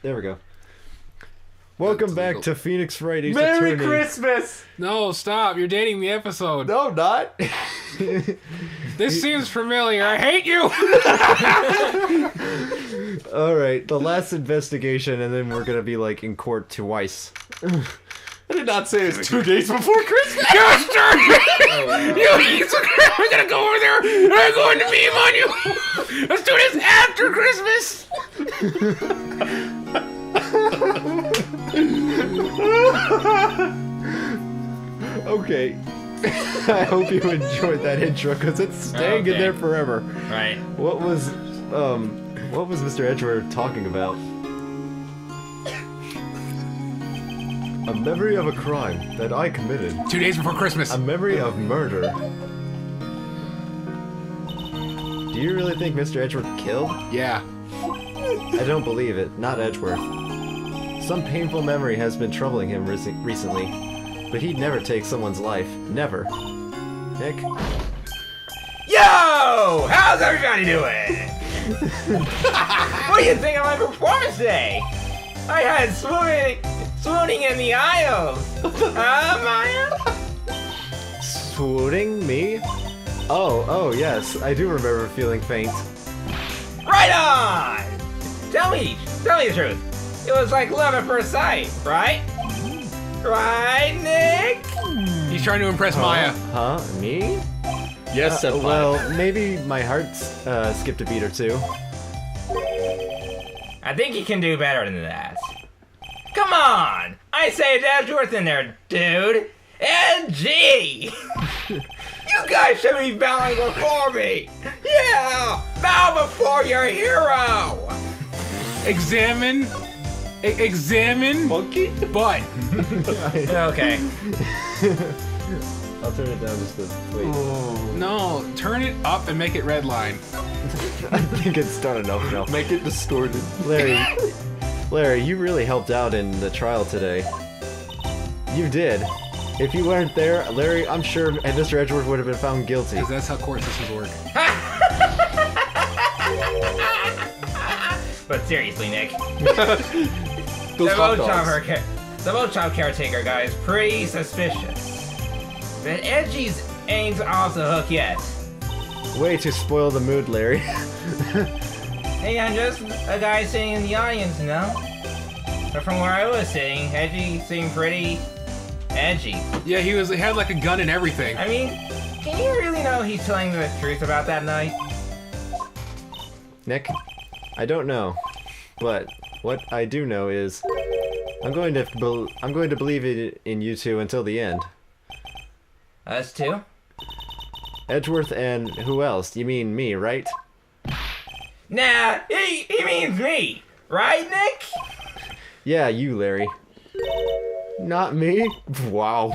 There we go. Welcome back to Phoenix Wright. Merry Christmas! No, stop. You're dating the episode. No, I'm not. This seems familiar. I hate you! Alright, the last investigation, and then we're gonna be, like, in court twice. I did not say it was 2 days before Christmas! Gosh darn it! You piece of crap! We're gonna go over there, and I'm going to beam on you! Let's do this after Christmas! Okay. I hope you enjoyed that intro, because it's staying in there forever. Right. What was Mr. Edgeworth talking about? A memory of a crime that I committed. 2 days before Christmas. A memory of murder. Do you really think Mr. Edgeworth killed? Yeah. I don't believe it. Not Edgeworth. Some painful memory has been troubling him recently, but he'd never take someone's life. Never. Nick? Yo! How's everybody doing? What do you think of my performance today? I had swooning in the aisles. Maya? Swooning me? Oh, yes. I do remember feeling faint. Right on! Tell me the truth. It was like love at first sight, right? Right, Nick? He's trying to impress Maya. Huh? Me? Yes, Senpai. Well, maybe my heart skipped a beat or two. I think you can do better than that. Come on! I saved Edgeworth in there, dude! NG! You guys should be bowing before me! Yeah! Bow before your hero! Examine Monkey? butt. Okay. I'll turn it down just to wait. No, turn it up and make it red line. I think it's done enough now. Make it distorted. Larry, you really helped out in the trial today. You did. If you weren't there, Larry, I'm sure Mr. Edgeworth would have been found guilty. Because that's how court systems work. But seriously, Nick, Those hot dogs. the Mochop caretaker guy is pretty suspicious. But Edgy's ain't off the hook yet. Way to spoil the mood, Larry. Hey, I'm just a guy sitting in the audience, you know? But from where I was sitting, Edgy seemed pretty edgy. Yeah, he had like a gun and everything. I mean, can you really know he's telling the truth about that night? Nick, I don't know, but what I do know is I'm going to believe it in you two until the end. Us too? Edgeworth and who else? You mean me, right? Nah, he means me, right, Nick? Yeah, you, Larry. Not me? Wow.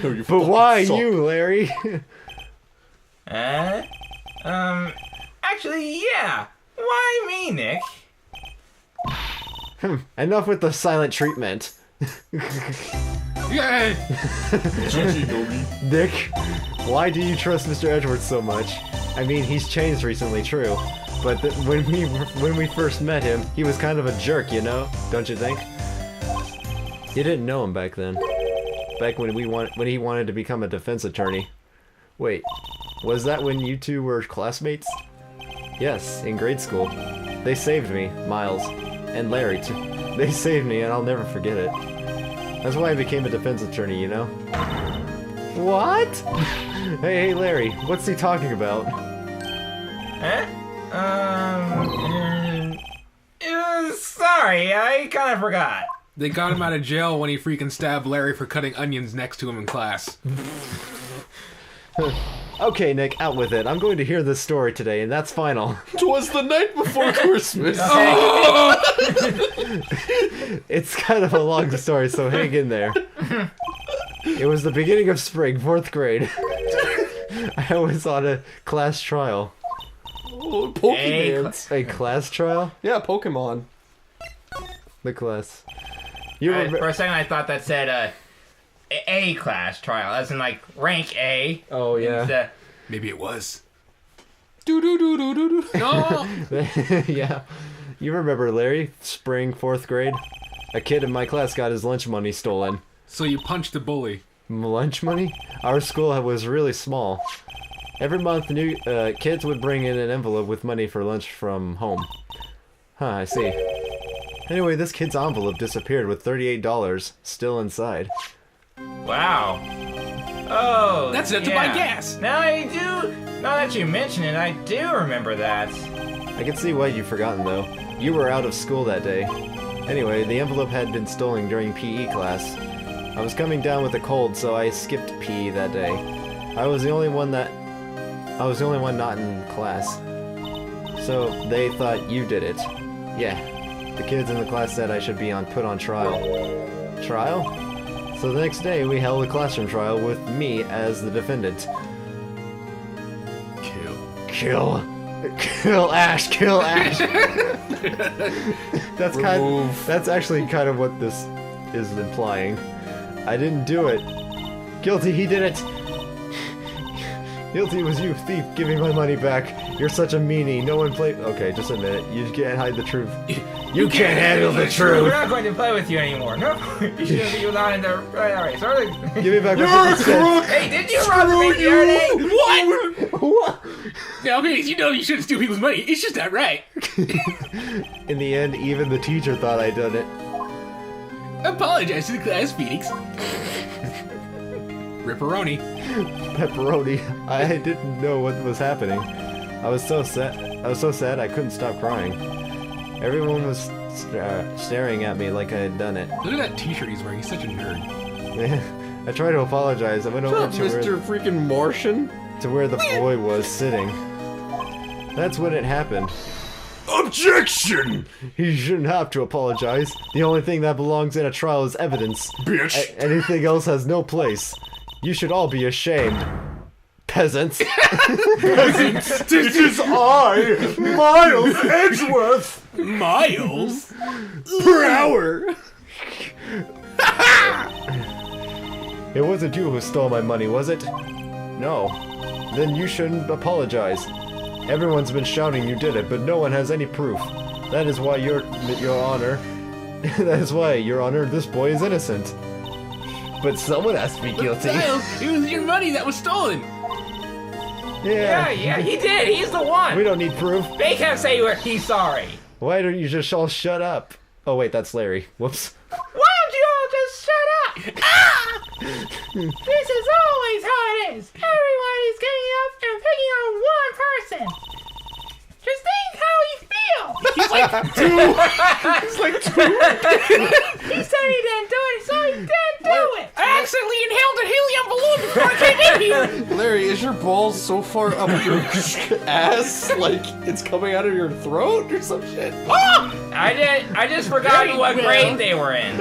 No, you But why suck. you, Larry? Actually, yeah. Why me, Nick? Enough with the silent treatment. Yeah. GG, Gogi. Nick, why do you trust Mr. Edgeworth so much? I mean, he's changed recently, true. But when we first met him, he was kind of a jerk, you know? Don't you think? You didn't know him back then. Back when he wanted to become a defense attorney. Wait, was that when you two were classmates? Yes, in grade school. They saved me, Miles, and Larry too. They saved me, and I'll never forget it. That's why I became a defense attorney, you know? What? Hey, Larry, what's he talking about? Huh? Sorry, I kind of forgot. They got him out of jail when he freaking stabbed Larry for cutting onions next to him in class. Okay, Nick, out with it. I'm going to hear this story today, and that's final. 'Twas the night before Christmas. It's kind of a long story, so hang in there. It was the beginning of spring, 4th grade. I was on a class trial. Oh, Pokemans. A class trial? Yeah, Pokemon. The class. You remember? For a second, I thought that said A class trial, as in like rank A. Oh, yeah. Maybe it was. Do do do do do do. No! Yeah. You remember Larry? Spring 4th grade? A kid in my class got his lunch money stolen. So you punched the bully. Lunch money? Our school was really small. Every month, new kids would bring in an envelope with money for lunch from home. Huh, I see. Anyway, this kid's envelope disappeared with $38 still inside. Wow. Oh, That's enough to buy gas. Now that you mention it, I do remember that. I can see why you've forgotten, though. You were out of school that day. Anyway, the envelope had been stolen during PE class. I was coming down with a cold, so I skipped PE that day. I was the only one not in class. So they thought you did it. Yeah. The kids in the class said I should be put on trial. Trial? So the next day we held a classroom trial with me as the defendant. Kill Ash, kill Ash. That's actually kind of what this is implying. I didn't do it. Guilty, he did it. Guilty was you, thief, giving my money back. You're such a meanie. No one played. Okay, just admit it. You can't hide the truth. You can't handle the We're truth. not going to play with you anymore. No, you shouldn't be allowed in the. Alright, sorry. Give me back my 50 cents. Hey, did you rob the baby early? What? Yeah, okay, you know you shouldn't steal people's money. It's just not right. In the end, even the teacher thought I'd done it. Apologize to the class, Phoenix. Ripperoni. Pepperoni. I didn't know what was happening. I was so sad I couldn't stop crying. Everyone was staring at me like I had done it. Look at that t-shirt he's wearing. He's such a nerd. I tried to apologize. I went over What's up, Mr. freaking Martian? to where the boy was sitting. That's when it happened. Objection! He shouldn't have to apologize. The only thing that belongs in a trial is evidence. Bitch! Anything else has no place. You should all be ashamed. Peasants. This is I, Miles Edgeworth! Miles? Per hour! It wasn't you who stole my money, was it? No. Then you shouldn't apologize. Everyone's been shouting you did it, but no one has any proof. That is why, Your Honor... that is why, Your Honor, this boy is innocent. But someone has to be guilty. Miles, it was your money that was stolen. Yeah, he did. He's the one. We don't need proof. They can't say he's sorry. Why don't you just all shut up? Oh wait, that's Larry. Whoops. Why don't you all just shut up? This is always how it is. Everybody's getting up and picking on one person. Just think how he feels. He's like two. It's like two. He said he didn't do it, so he didn't do it. I accidentally inhaled a helium balloon before I came in here. Larry, is your balls so far up your ass, like it's coming out of your throat or some shit? I just forgot what grade they were in.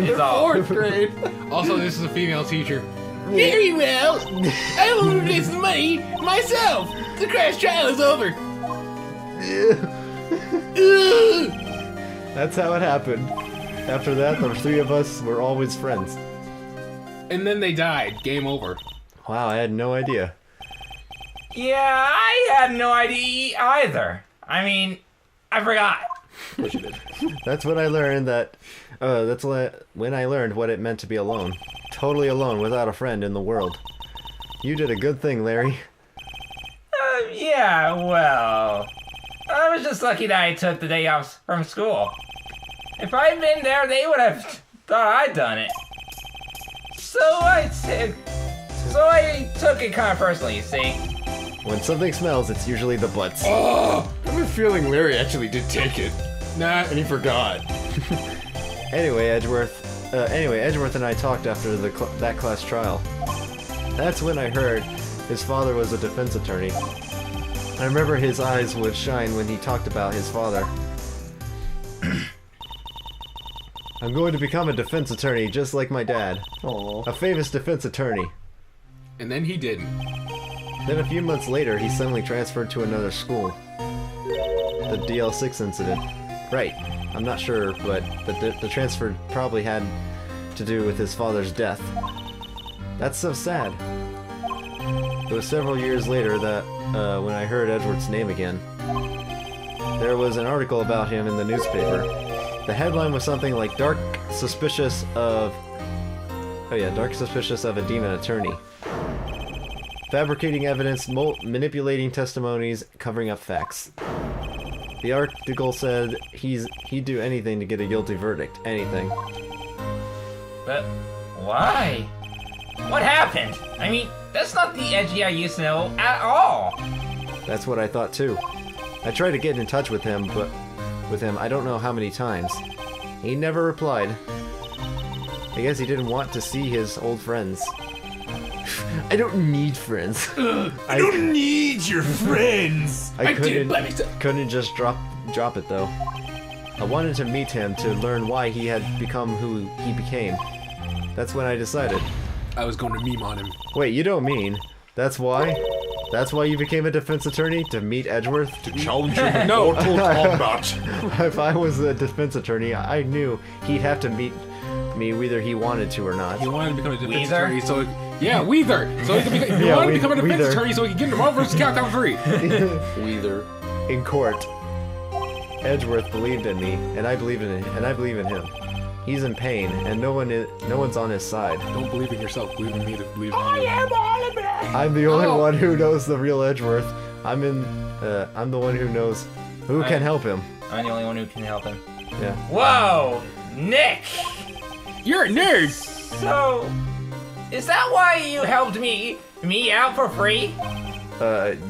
Is all. 4th grade. Also, this is a female teacher. Very well. I will release the money myself. The crash trial is over. That's how it happened. After that, the three of us were always friends. And then they died. Game over. Wow, I had no idea. Yeah, I had no idea either. I mean, I forgot. That's when I learned that. When I learned what it meant to be alone. Totally alone, without a friend in the world. You did a good thing, Larry. Yeah, well, I was just lucky that I took the day off from school. If I'd been there, they would have thought I'd done it. So I took it kind of personally, you see. When something smells, it's usually the butts. Oh, I have a feeling Larry actually did take it, Nah. and he forgot. Anyway, Edgeworth and I talked after that class trial. That's when I heard his father was a defense attorney. I remember his eyes would shine when he talked about his father. I'm going to become a defense attorney just like my dad. Aww. A famous defense attorney. And then he didn't. Then a few months later, he suddenly transferred to another school. The DL6 incident. Right. I'm not sure, but the transfer probably had to do with his father's death. That's so sad. It was several years later that when I heard Edgeworth's name again. there was an article about him in the newspaper. The headline was something like dark suspicious of a demon attorney. Fabricating evidence, manipulating testimonies, covering up facts. The article said he'd do anything to get a guilty verdict. Anything. But why? What happened? I mean, that's not the Edgy I used to know at all. That's what I thought too. I tried to get in touch with him, but I don't know how many times. He never replied. I guess he didn't want to see his old friends. I don't need friends. I don't need your friends. I couldn't just drop it though. I wanted to meet him to learn why he had become who he became. That's when I decided. I was going to meme on him. Wait, you don't mean that's why? That's why you became a defense attorney? To meet Edgeworth? To challenge him in mortal combat. If I was a defense attorney, I knew he'd have to meet me whether he wanted to or not. He wanted to become a defense Weether? attorney, so Weether. So he wanted to become a defense Weether. attorney so he could get him all versus Countdown 3. Weether. In court, Edgeworth believed in me, and I believe in him. He's in pain, and no one's on his side. Don't believe in yourself. Believe in me to believe in you. I'm the only one who knows the real Edgeworth. I'm the one who knows who can help him. I'm the only one who can help him. Yeah. Whoa! Nick! You're a nerd! So, is that why you helped me out for free?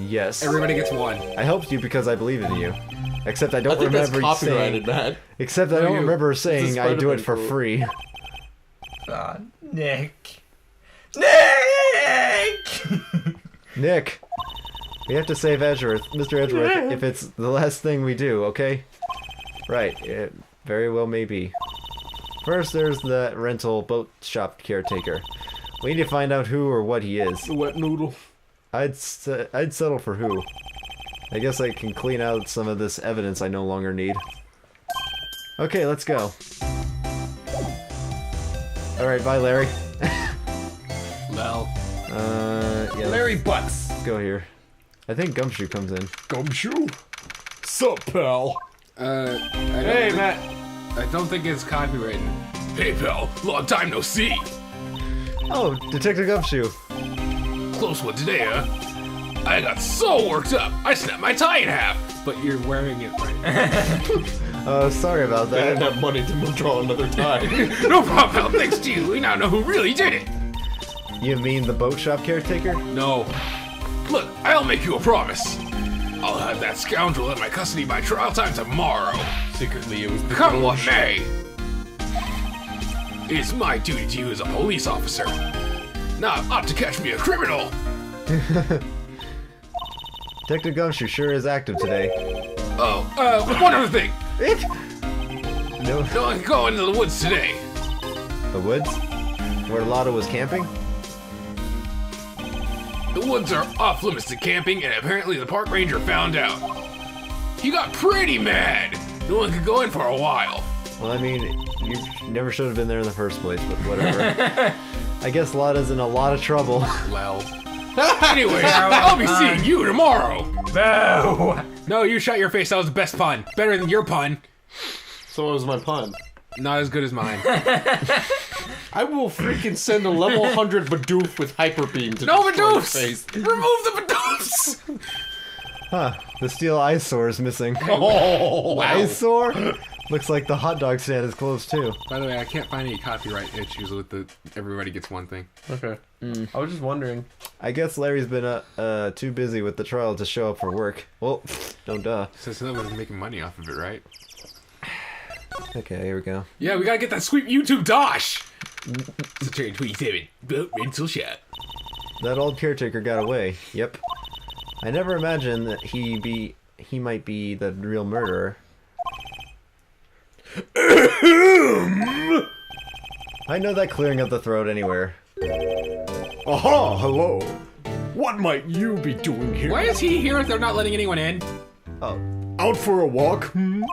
Yes. Everybody gets one. I helped you because I believe in you. Except I don't I think that's remember copyrighted, saying. Matt. Except I don't you. remember It's saying a I do it Spider-Man for quote. free. Nick. Nick! Nick, we have to save Edgeworth, Mr. Edgeworth, if it's the last thing we do, okay? Right, it very well may be. First, there's the rental boat shop caretaker. We need to find out who or what he is. The wet noodle. I'd settle for who. I guess I can clean out some of this evidence I no longer need. Okay, let's go. Alright, bye, Larry. Well. Yeah, Larry Butts. let's go here. I think Gumshoe comes in. Gumshoe. Sup, pal? Hey, Matt. I don't think it's copyrighted. Hey pal, long time no see. Oh, Detective Gumshoe. Close one today, huh? I got so worked up, I snapped my tie in half. But you're wearing it right. Sorry about I didn't that. have money to draw another tie. No problem, pal, thanks to you, we now know who really did it. You mean the boat shop caretaker? No. Look, I'll make you a promise. I'll have that scoundrel in my custody by trial time tomorrow. Secretly, it was the Come what may. It's my duty to you as a police officer. Not up to catch me a criminal. Detective Gumshoe sure is active today. Oh, one other thing. No, No one can go into the woods today. the woods? Where Lotto was camping? The woods are off limits to camping, and apparently the park ranger found out. He got pretty mad. No one could go in for a while. Well, I mean, you never should have been there in the first place, but whatever. I guess Lotta's in a lot of trouble. Well. Anyway, I'll be seeing you tomorrow. Boo! No, you shut your face. That was the best pun. Better than your pun. So what was my pun? Not as good as mine. I will freaking send a level 100 Bidoof with hyper beam to No destroy his Bidoofs! face. Remove the Bidoofs! Huh, the steel eyesore is missing. Oh, wow. Eyesore? Looks like the hot dog stand is closed too. By the way, I can't find any copyright issues with the everybody gets one thing. Okay. I was just wondering. I guess Larry's been too busy with the trial to show up for work. Well, don't duh. Since no one's making money off of it, right? Okay, here we go. Yeah, we gotta get that sweet YouTube dosh! So turn 27, boat rental shop. That old caretaker got away. Yep. I never imagined that he might be the real murderer. I know that clearing of the throat anywhere. Aha, hello. What might you be doing here? Why is he here if they're not letting anyone in? Oh, Out for a walk, hmm?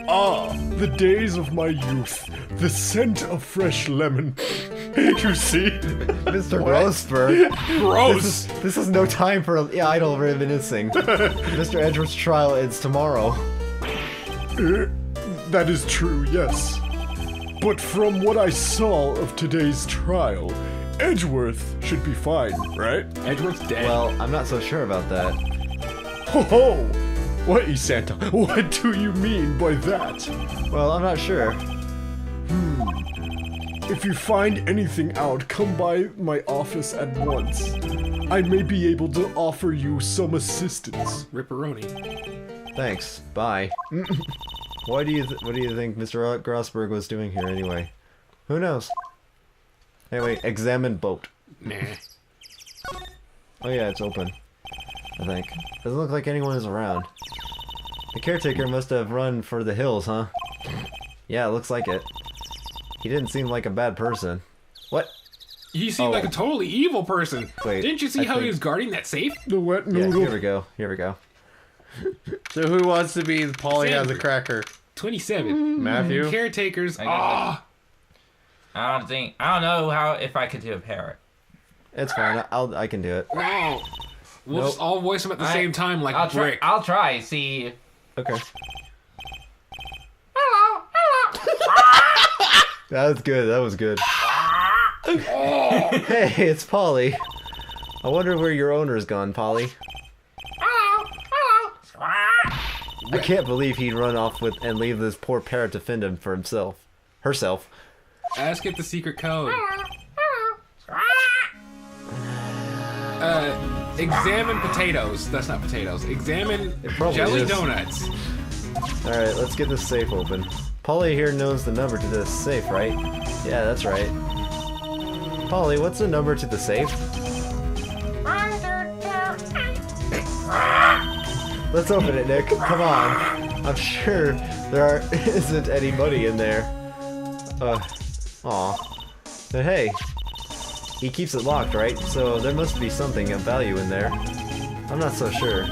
Ah, the days of my youth. The scent of fresh lemon. You see? Mr. Grossberg. Gross. This is no time for idle reminiscing. Mr. Edgeworth's trial ends tomorrow. That is true, yes. But from what I saw of today's trial, Edgeworth should be fine, right? Edgeworth's dead. Well, I'm not so sure about that. Ho ho! What, Santa? What do you mean by that? Well, I'm not sure. If you find anything out, come by my office at once. I may be able to offer you some assistance. Ripperoni. Thanks. Bye. What do you think Mr. Grossberg was doing here anyway? Who knows? Anyway, examine boat. Nah. Oh yeah, it's open. I think. Doesn't look like anyone is around. The caretaker must have run for the hills, huh? Yeah, it looks like it. He didn't seem like a bad person. What? He seemed like a totally evil person. Wait, Didn't you see I how think- he was guarding that safe? The wet Yeah, noodle. here we go. Here we go. So who wants to be Polly as a Sandra. cracker? 27. Matthew? Caretakers. I guess Ah. I don't know if I could do a parrot. It's fine. I can do it. No. We'll just all voice them at the same time like I'll try. Rick. I'll try. See. Okay. Hello. That was good. That was good. Hey, it's Polly. I wonder where your owner's gone, Polly. I can't believe he'd run off with and leave this poor parrot to fend him for herself. Ask it the secret code. Examine potatoes. That's not potatoes. Examine probably jelly is. donuts. All right, let's get this safe open. Polly here knows the number to this safe, right? Yeah, that's right. Polly, what's the number to the safe? Let's open it, Nick. Come on. I'm sure there isn't any money in there. Aw. But hey, he keeps it locked, right? So there must be something of value in there. I'm not so sure.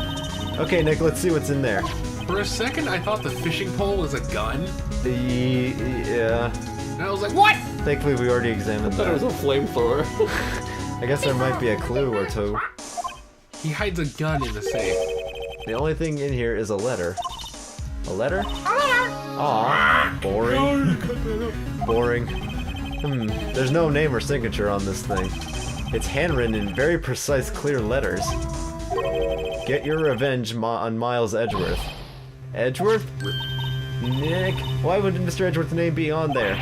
Okay, Nick, let's see what's in there. For a second, I thought the fishing pole was a gun. Yeah. And I was like, what? Thankfully, we already examined I thought it was that. a flamethrower. I guess there might be a clue or two. He hides a gun in the safe. The only thing in here is a letter. A letter? Aw, boring. Boring. There's no name or signature on this thing. It's handwritten in very precise, clear letters. Get your revenge on Miles Edgeworth. Edgeworth? Nick, why would Mr. Edgeworth's name be on there?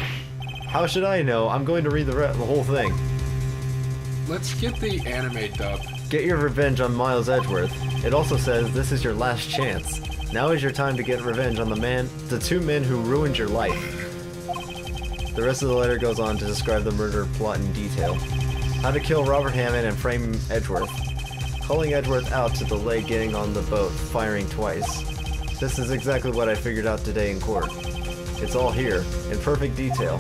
How should I know? I'm going to read the whole thing. Let's get the anime dub. Get your revenge on Miles Edgeworth. It also says this is your last chance. Now is your time to get revenge on the two men who ruined your life. The rest of the letter goes on to describe the murder plot in detail. How to kill Robert Hammond and frame Edgeworth. Calling Edgeworth out to delay getting on the boat, firing twice. This is exactly what I figured out today in court. It's all here, in perfect detail.